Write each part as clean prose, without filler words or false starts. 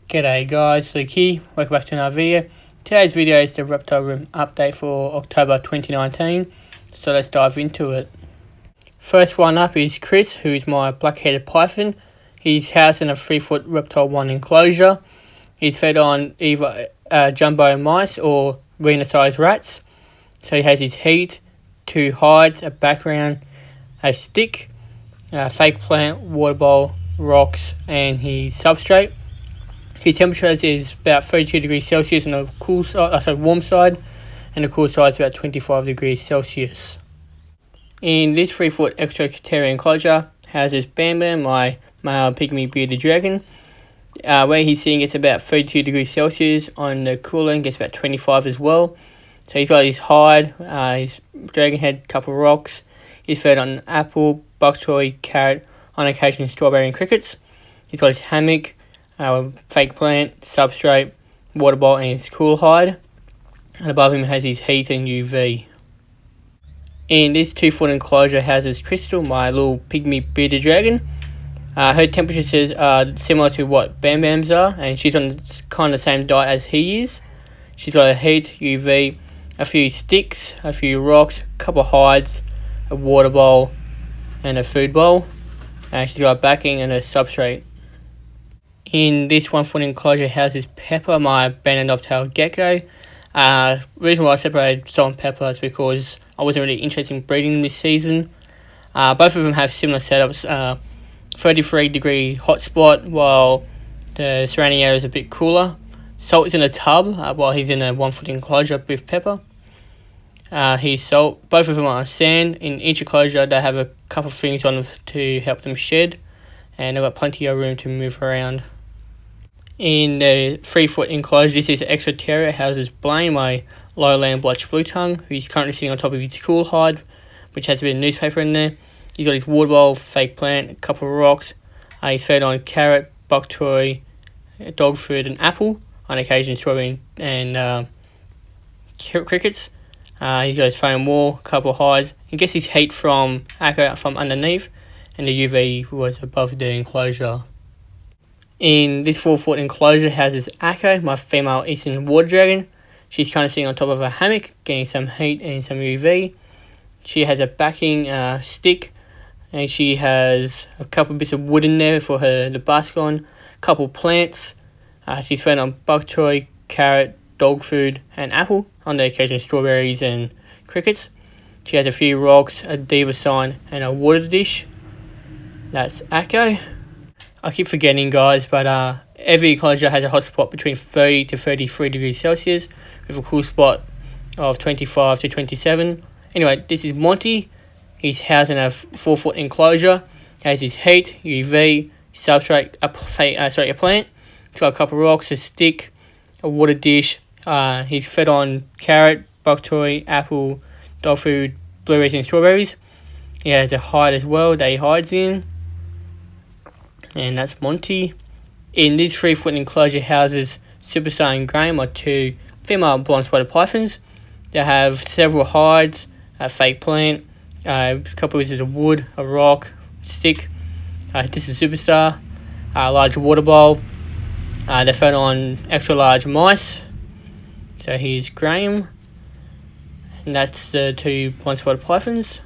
G'day guys, Luke here, welcome back to another video. Today's video is the Reptile Room update for October 2019, so let's dive into it. First one up is Chris, who is my black-headed python. He's housed in a 3-foot Reptile 1 enclosure. He's fed on either jumbo mice or Rhino-sized rats. So he has his heat, 2 hides, a background, a stick, a fake plant, water bowl, rocks, and his substrate. His temperature is about 32 degrees Celsius on the warm side, and the cool side is about 25 degrees Celsius. In this 3-foot extraterritorial enclosure houses Bam Bam, my male pygmy bearded dragon. Where he's sitting, it's about 32 degrees Celsius. On the cooler end, gets about 25 as well. So he's got his hide, his dragon head, couple of rocks. He's fed on apple, bok choy, carrot, on occasion strawberry and crickets. He's got his hammock, fake plant, substrate, water bowl, and his cool hide. And above him has his heat and UV. In this 2-foot enclosure houses Crystal, my little pygmy bearded dragon. Her temperatures are similar to what Bam Bam's are, and she's on kind of the same diet as he is. She's got a heat, UV, a few sticks, a few rocks, a couple of hides, a water bowl, and a food bowl. And she's got a backing and a substrate. In this 1-foot enclosure houses Pepper, my banded knobtail gecko. Reason why I separated Salt and Pepper is because I wasn't really interested in breeding them this season. Both of them have similar setups. 33 degree hot spot, while the surrounding area is a bit cooler. Salt is in a tub, while he's in a 1-foot enclosure with Pepper. He's Salt. Both of them are on sand. In each enclosure they have a couple of things on them to help them shed, and they've got plenty of room to move around. In the 3-foot enclosure, this is extra terrier, houses Blaine, my lowland blotched blue tongue, who's currently sitting on top of his cool hide, which has a bit of newspaper in there. He's got his water bowl, fake plant, a couple of rocks. He's fed on carrot, bok choy, dog food, and apple, on occasion strawberry and crickets. He's got his foam wall, a couple of hides. He gets his heat from Echo from underneath, and the UV was above the enclosure. In this 4-foot enclosure houses Echo, my female eastern water dragon. She's kind of sitting on top of a hammock, getting some heat and some UV. She has a backing stick, and she has a couple of bits of wood in there for her to bask on, a couple of plants. She's fed on bok choy, carrot, dog food, and apple, on the occasion strawberries and crickets. She has a few rocks, a diva sign, and a water dish. That's Echo. I keep forgetting, guys, but every enclosure has a hot spot between 30 to 33 degrees Celsius, with a cool spot of 25 to 27. Anyway, this is Monty. He's housed in a 4-foot enclosure. Has his heat, UV, substrate, a plant. He's got a couple of rocks, a stick, a water dish. He's fed on carrot, bok choy, apple, dog food, blueberries, and strawberries. He has a hide as well that he hides in. And that's Monty. In this 3-foot enclosure houses Superstar and Graham, are 2 female blonde-spotted pythons. They have several hides, a fake plant, a couple of pieces of wood, a rock, stick. This is Superstar, a large water bowl. They're fed on extra large mice. So here's Graham. And that's the 2 blonde-spotted pythons.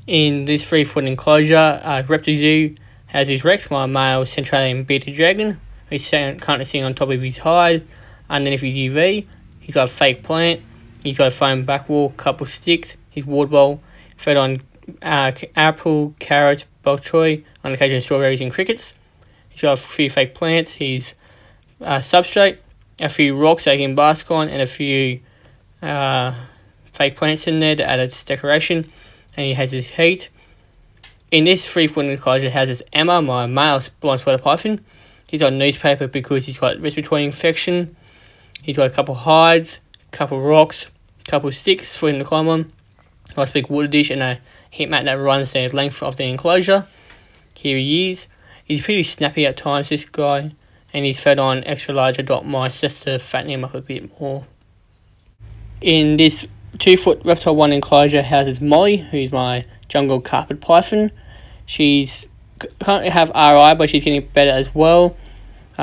In this 3-foot enclosure, Reptile Zoo has his Rex, my male Centralian bearded dragon. He's currently sitting on top of his hide, underneath his UV. He's got a fake plant. He's got a foam back wall, couple of sticks, his water bowl, fed on apple, carrot, bok choy, on occasion strawberries and crickets. He's got a few fake plants, his substrate, a few rocks that he can bask on, and a few fake plants in there to add its decoration. And he has his heat. In this 3-foot enclosure houses Emma, my male blonde-spotted python. He's got newspaper because he's got respiratory infection. He's got a couple of hides, a couple of rocks, a couple of sticks for him to climb on. A nice big water dish and a heat mat that runs the length of the enclosure. Here he is. He's pretty snappy at times, this guy. And he's fed on extra large adult mice just to fatten him up a bit more. In this 2-foot Reptile 1 enclosure houses Molly, who's my jungle carpet python. She's currently have RI, but she's getting better as well.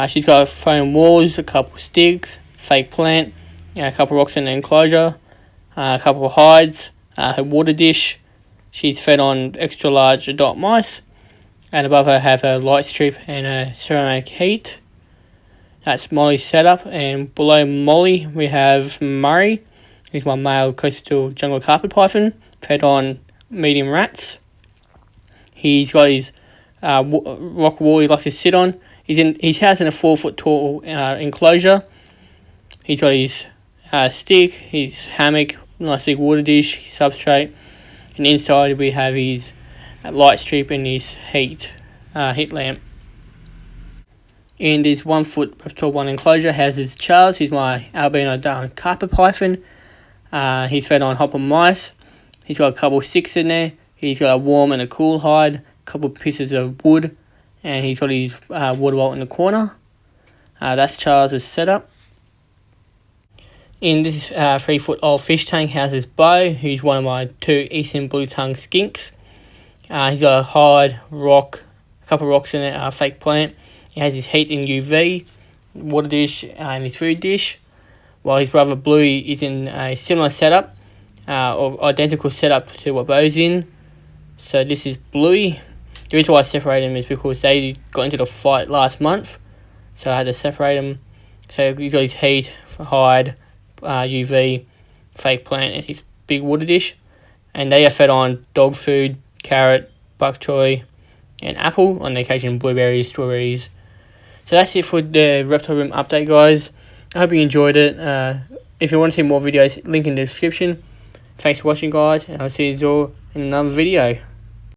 She's got foam walls, a couple sticks, fake plant, a couple rocks in the enclosure, a couple of hides, her water dish. She's fed on extra large adult mice, and above her have her light strip and her ceramic heat. That's Molly's setup, and below Molly we have Murray, who's my male coastal jungle carpet python, fed on medium rats. He's got his rock wall he likes to sit on. He's housed in a 4 foot tall enclosure. He's got his stick, his hammock, nice big water dish, his substrate, and inside we have his light strip and his heat lamp. In this 1 foot Reptile 1 enclosure houses Charles, who's my Albino down carpet python. He's fed on hopper mice. He's got a couple of sticks in there. He's got a warm and a cool hide, a couple of pieces of wood, and he's got his water bowl in the corner. That's Charles's setup. In this 3 foot old fish tank houses Bo, who's one of my 2 eastern blue tongue skinks. He's got a hide, rock, a couple of rocks in it, fake plant. He has his heat in UV, water dish, and his food dish. While his brother Bluey is in a similar setup, or identical setup to what Bo's in. So this is Bluey. The reason why I separate them is because they got into the fight last month, so I had to separate them. So he's got his heat, hide, UV, fake plant, and his big water dish. And they are fed on dog food, carrot, bok choy, and apple, on the occasion blueberries, strawberries. So that's it for the Reptile Room update, guys. I hope you enjoyed it. If you want to see more videos, link in the description. Thanks for watching, guys, and I'll see you all in another video.